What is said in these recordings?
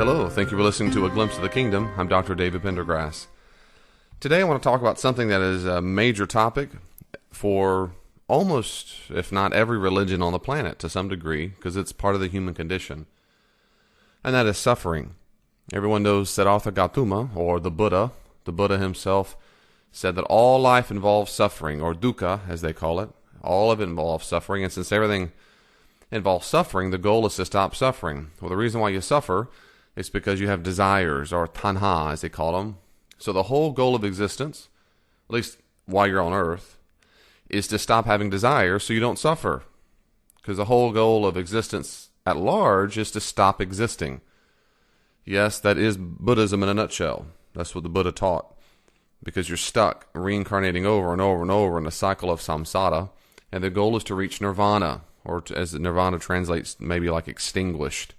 Hello, thank you for listening to A Glimpse of the Kingdom. I'm Dr. David Pendergrass. Today I want to talk about something that is a major topic for almost, if not every religion on the planet to some degree, because it's part of the human condition, and that is suffering. Everyone knows Siddhartha Gautama, or the Buddha. The Buddha himself said that all life involves suffering, or dukkha, as they call it. All of it involves suffering, and since everything involves suffering, the goal is to stop suffering. Well, the reason why you suffer is because you have desires, or tanha, as they call them. So the whole goal of existence, at least while you're on earth, is to stop having desires so you don't suffer. Because the whole goal of existence at large is to stop existing. Yes, that is Buddhism in a nutshell. That's what the Buddha taught. Because you're stuck reincarnating over and over and over in a cycle of samsara, and the goal is to reach nirvana, or as nirvana translates, maybe like extinguished.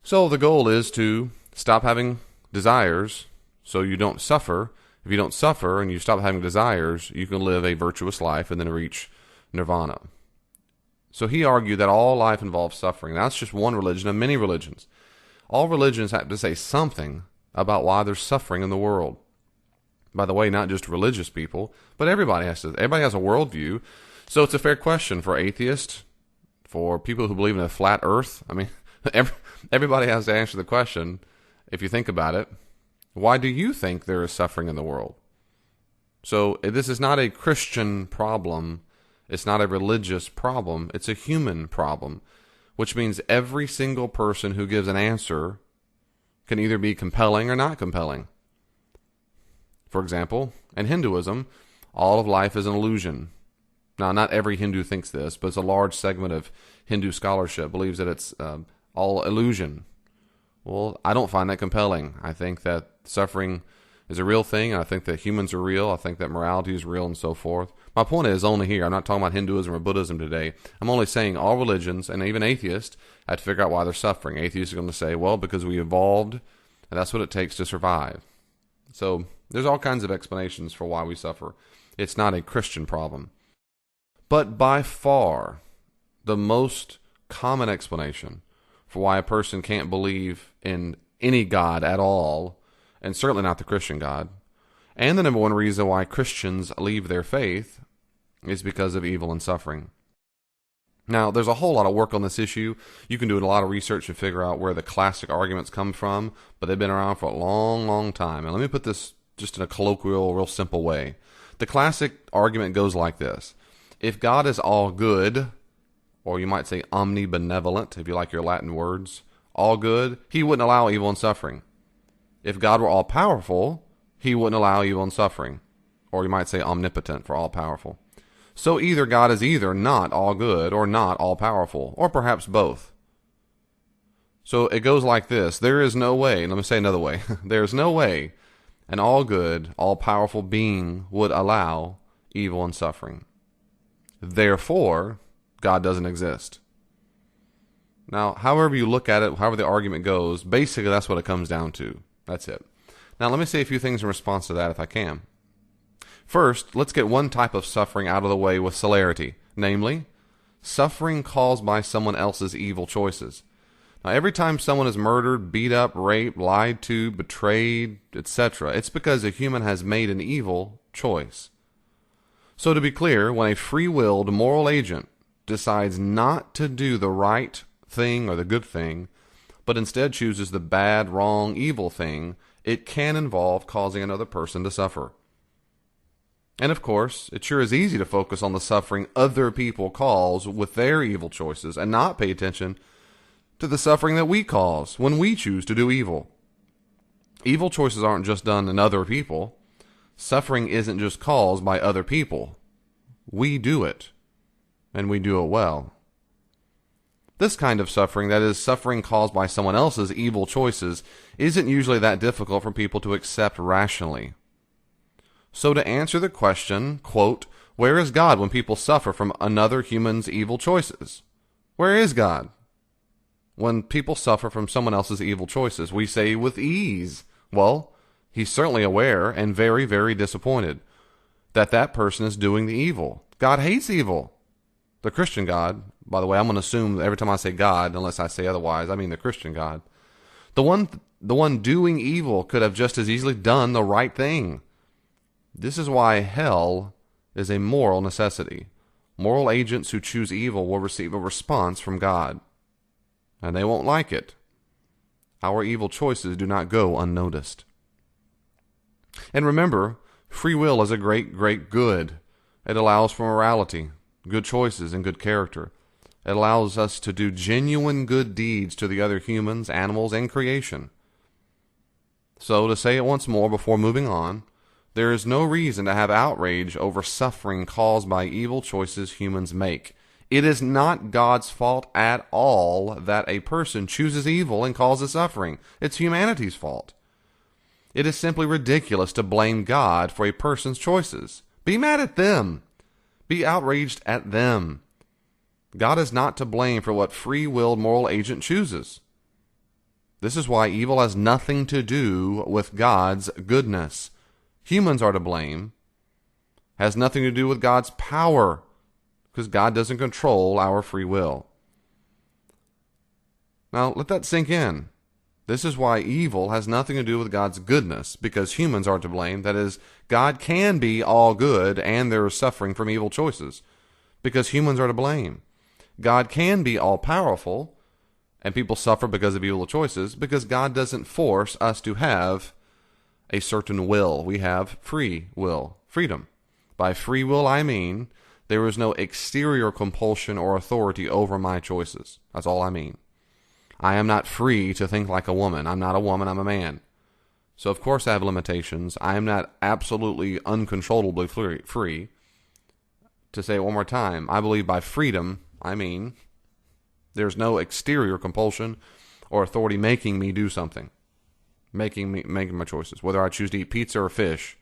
So the goal is to stop having desires so you don't suffer. If you don't suffer and you stop having desires, you can live a virtuous life and then reach nirvana. So he argued that all life involves suffering. That's just one religion of many religions. All religions have to say something about why there's suffering in the world. By the way, not just religious people, but everybody has a worldview. So it's a fair question for atheists, for people who believe in a flat earth. I mean, everybody has to answer the question, if you think about it, why do you think there is suffering in the world? So this is not a Christian problem. It's not a religious problem. It's a human problem, which means every single person who gives an answer can either be compelling or not compelling. For example, in Hinduism, all of life is an illusion. Now, not every Hindu thinks this, but it's a large segment of Hindu scholarship believes that it's all illusion. Well, I don't find that compelling. I think that suffering is a real thing, and I think that humans are real. I think that morality is real and so forth. My point is only here. I'm not talking about Hinduism or Buddhism today. I'm only saying all religions, and even atheists, have to figure out why they're suffering. Atheists are going to say, well, because we evolved, and that's what it takes to survive. So there's all kinds of explanations for why we suffer. It's not a Christian problem. But by far, the most common explanation for why a person can't believe in any God at all, and certainly not the Christian God, and the number one reason why Christians leave their faith, is because of evil and suffering. Now, there's a whole lot of work on this issue. You can do a lot of research to figure out where the classic arguments come from, but they've been around for a long, long time. And let me put this just in a colloquial, real simple way. The classic argument goes like this. If God is all good, or you might say omnibenevolent, if you like your Latin words, all good, he wouldn't allow evil and suffering. If God were all powerful, he wouldn't allow evil and suffering. Or you might say omnipotent for all powerful. So either God is either not all good or not all powerful, or perhaps both. So it goes like this. There is no way, let me say another way, there is no way an all good, all powerful being would allow evil and suffering. Therefore, God doesn't exist. Now, however you look at it, however the argument goes, basically that's what it comes down to. That's it. Now, let me say a few things in response to that if I can. First, let's get one type of suffering out of the way with celerity, namely, suffering caused by someone else's evil choices. Now, every time someone is murdered, beat up, raped, lied to, betrayed, etc., it's because a human has made an evil choice. So to be clear, when a free-willed moral agent decides not to do the right thing or the good thing, but instead chooses the bad, wrong, evil thing, it can involve causing another person to suffer. And of course, it sure is easy to focus on the suffering other people cause with their evil choices and not pay attention to the suffering that we cause when we choose to do evil. Evil choices aren't just done in other people. Suffering isn't just caused by other people. We do it, and we do it well. This kind of suffering, that is, suffering caused by someone else's evil choices, isn't usually that difficult for people to accept rationally. So to answer the question, quote, where is God when people suffer from another human's evil choices? Where is God when people suffer from someone else's evil choices? We say with ease. Well, he's certainly aware and very, very disappointed that that person is doing the evil. God hates evil. The Christian God, by the way, I'm going to assume every time I say God, unless I say otherwise, I mean the Christian God. The one doing evil could have just as easily done the right thing. This is why hell is a moral necessity. Moral agents who choose evil will receive a response from God, and they won't like it. Our evil choices do not go unnoticed. And remember, free will is a great, great good. It allows for morality, good choices, and good character. It allows us to do genuine good deeds to the other humans, animals, and creation. So, to say it once more before moving on, there is no reason to have outrage over suffering caused by evil choices humans make. It is not God's fault at all that a person chooses evil and causes suffering. It's humanity's fault. It is simply ridiculous to blame God for a person's choices. Be mad at them. Be outraged at them. God is not to blame for what free-willed moral agent chooses. This is why evil has nothing to do with God's goodness. Humans are to blame. Has nothing to do with God's power, because God doesn't control our free will. Now, let that sink in. This is why evil has nothing to do with God's goodness, because humans are to blame. That is, God can be all good, and there is suffering from evil choices, because humans are to blame. God can be all powerful, and people suffer because of evil choices, because God doesn't force us to have a certain will. We have free will, freedom. By free will, I mean there is no exterior compulsion or authority over my choices. That's all I mean. I am not free to think like a woman. I'm not a woman, I'm a man. So of course I have limitations. I am not absolutely uncontrollably free. To say it one more time, I believe by freedom, I mean there's no exterior compulsion or authority making me do something. Making my choices. Whether I choose to eat pizza or fish,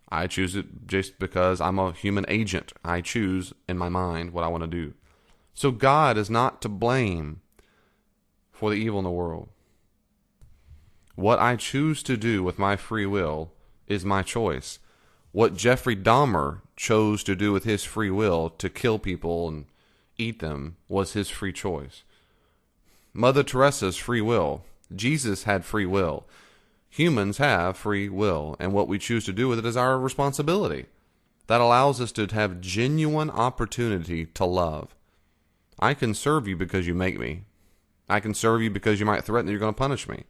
I choose it just because I'm a human agent. I choose in my mind what I want to do. So God is not to blame for the evil in the world. What I choose to do with my free will is my choice. What Jeffrey Dahmer chose to do with his free will to kill people and eat them was his free choice. Mother Teresa's free will. Jesus had free will. Humans have free will, and what we choose to do with it is our responsibility. That allows us to have genuine opportunity to love. I can serve you because you make me. I can serve you because you might threaten that you're going to punish me.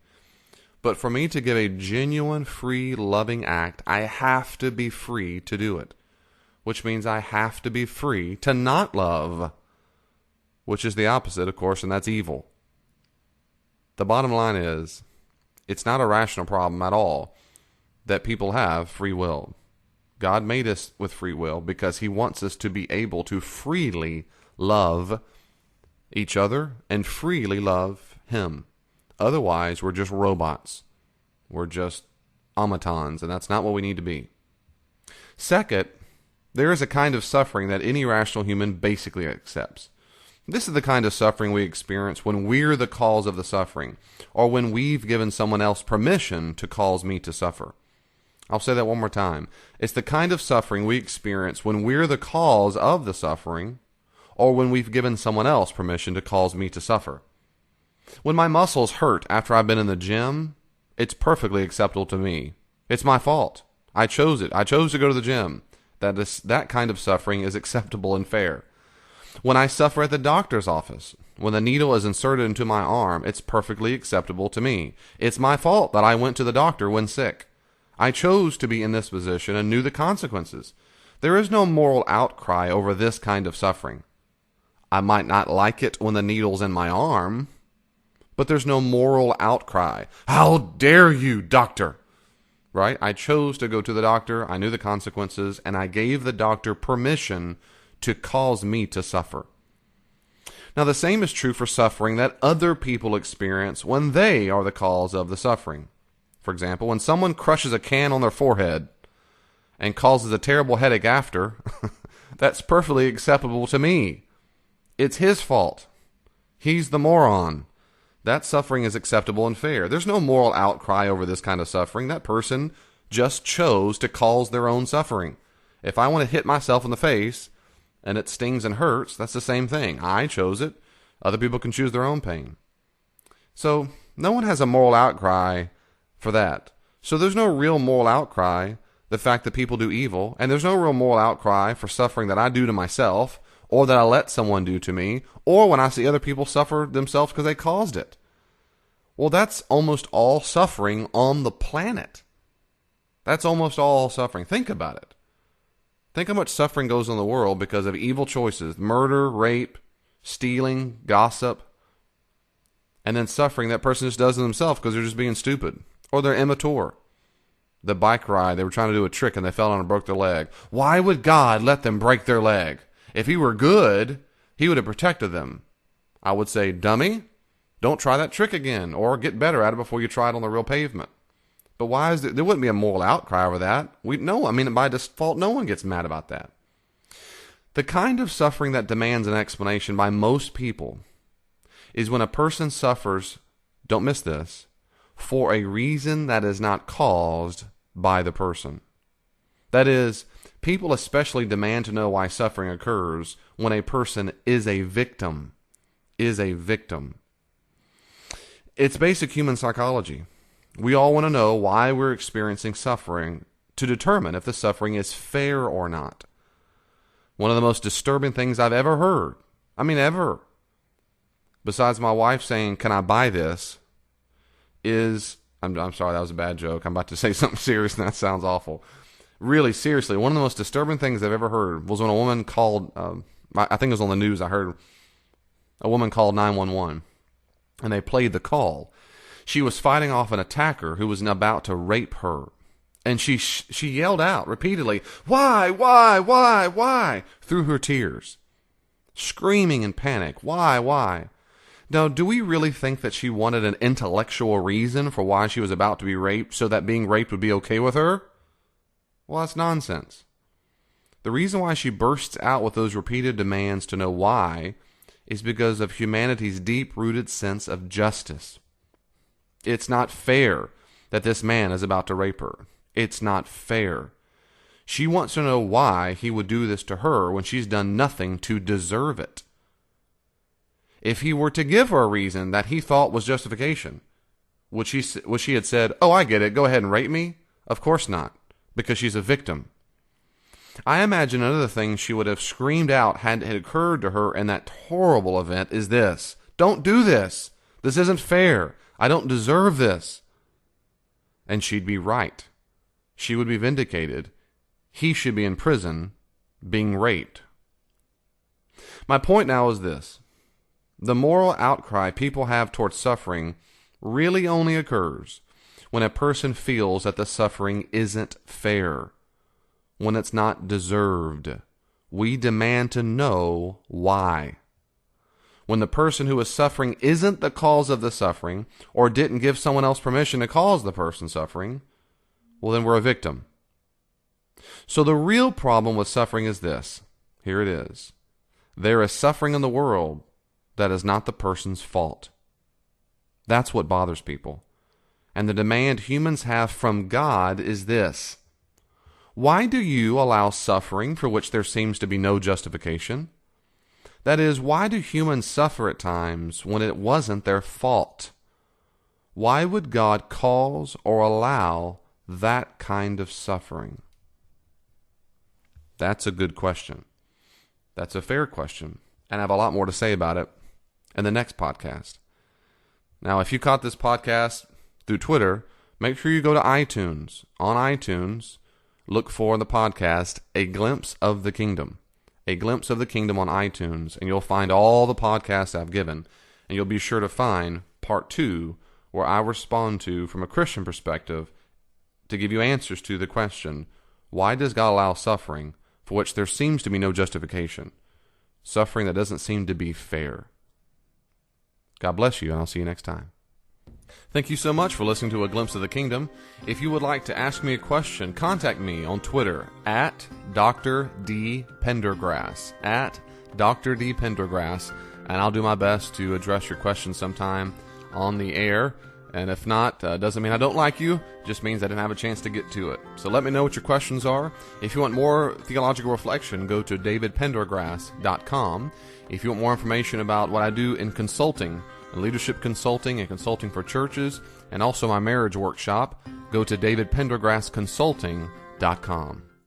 But for me to give a genuine, free, loving act, I have to be free to do it. Which means I have to be free to not love. Which is the opposite, of course, and that's evil. The bottom line is, it's not a rational problem at all that people have free will. God made us with free will because He wants us to be able to freely love each other and freely love Him. Otherwise, we're just robots. We're just automatons, and that's not what we need to be. Second, there is a kind of suffering that any rational human basically accepts. This is the kind of suffering we experience when we're the cause of the suffering, or when we've given someone else permission to cause me to suffer. I'll say that one more time. It's the kind of suffering we experience when we're the cause of the suffering, or when we've given someone else permission to cause me to suffer. When my muscles hurt after I've been in the gym, it's perfectly acceptable to me. It's my fault. I chose it. I chose to go to the gym. That kind of suffering is acceptable and fair. When I suffer at the doctor's office, when the needle is inserted into my arm, it's perfectly acceptable to me. It's my fault that I went to the doctor when sick. I chose to be in this position and knew the consequences. There is no moral outcry over this kind of suffering. I might not like it when the needle's in my arm, but there's no moral outcry. How dare you, doctor? Right? I chose to go to the doctor, I knew the consequences, and I gave the doctor permission to cause me to suffer. Now, the same is true for suffering that other people experience when they are the cause of the suffering. For example, when someone crushes a can on their forehead and causes a terrible headache after, that's perfectly acceptable to me. It's his fault. He's the moron. That suffering is acceptable and fair. There's no moral outcry over this kind of suffering. That person just chose to cause their own suffering. If I want to hit myself in the face and it stings and hurts, that's the same thing. I chose it. Other people can choose their own pain. So, No one has a moral outcry for that. So there's no real moral outcry, the fact that people do evil, and there's no real moral outcry for suffering that I do to myself, or that I let someone do to me, or when I see other people suffer themselves because they caused it. Well, that's almost all suffering on the planet. That's almost all suffering. Think about it. Think how much suffering goes on in the world because of evil choices, murder, rape, stealing, gossip, and then suffering that person just does to themselves because they're just being stupid, or they're immature. The bike ride, they were trying to do a trick and they fell down and broke their leg. Why would God let them break their leg? If he were good, he would have protected them. I would say, dummy, don't try that trick again, or get better at it before you try it on the real pavement. But why is there wouldn't be a moral outcry over that. By default, no one gets mad about that. The kind of suffering that demands an explanation by most people is when a person suffers, don't miss this, for a reason that is not caused by the person. That is, people especially demand to know why suffering occurs when a person is a victim. It's basic human psychology. We all want to know why we're experiencing suffering to determine if the suffering is fair or not. One of the most disturbing things I've ever heard, ever, besides my wife saying, "Can I buy this?" is, I'm sorry, that was a bad joke. I'm about to say something serious and that sounds awful. Really, seriously, one of the most disturbing things I've ever heard was when a woman called, I think it was on the news, I heard a woman called 911, and they played the call. She was fighting off an attacker who was about to rape her. And she yelled out repeatedly, why, through her tears, screaming in panic, why? Now, do we really think that she wanted an intellectual reason for why she was about to be raped so that being raped would be okay with her? Well, that's nonsense. The reason why she bursts out with those repeated demands to know why is because of humanity's deep-rooted sense of justice. It's not fair that this man is about to rape her. It's not fair. She wants to know why he would do this to her when she's done nothing to deserve it. If he were to give her a reason that he thought was justification, would she have said, "Oh, I get it, go ahead and rape me"? Of course not, because she's a victim. I imagine another thing she would have screamed out had it occurred to her in that horrible event is this: "Don't do this. This isn't fair. I don't deserve this." And she'd be right. She would be vindicated. He should be in prison being raped. My point now is this: the moral outcry people have towards suffering really only occurs when a person feels that the suffering isn't fair, when it's not deserved. We demand to know why. When the person who is suffering isn't the cause of the suffering, or didn't give someone else permission to cause the person suffering, well, then we're a victim. So the real problem with suffering is this. Here it is. There is suffering in the world that is not the person's fault. That's what bothers people. And the demand humans have from God is this: why do you allow suffering for which there seems to be no justification? That is, why do humans suffer at times when it wasn't their fault? Why would God cause or allow that kind of suffering? That's a good question. That's a fair question. And I have a lot more to say about it in the next podcast. Now, if you caught this podcast through Twitter, make sure you go to iTunes. On iTunes, look for the podcast, A Glimpse of the Kingdom. A Glimpse of the Kingdom on iTunes, and you'll find all the podcasts I've given. And you'll be sure to find part 2, where I respond to, from a Christian perspective, to give you answers to the question, why does God allow suffering for which there seems to be no justification? Suffering that doesn't seem to be fair. God bless you, and I'll see you next time. Thank you so much for listening to A Glimpse of the Kingdom. If you would like to ask me a question, contact me on Twitter at Dr. D. Pendergrass, at Dr. D. Pendergrass, and I'll do my best to address your question sometime on the air. And if not, doesn't mean I don't like you, just means I didn't have a chance to get to it. So let me know what your questions are. If you want more theological reflection, go to davidpendergrass.com. If you want more information about what I do in consulting, leadership consulting and consulting for churches, and also my marriage workshop, go to davidpendergrassconsulting.com.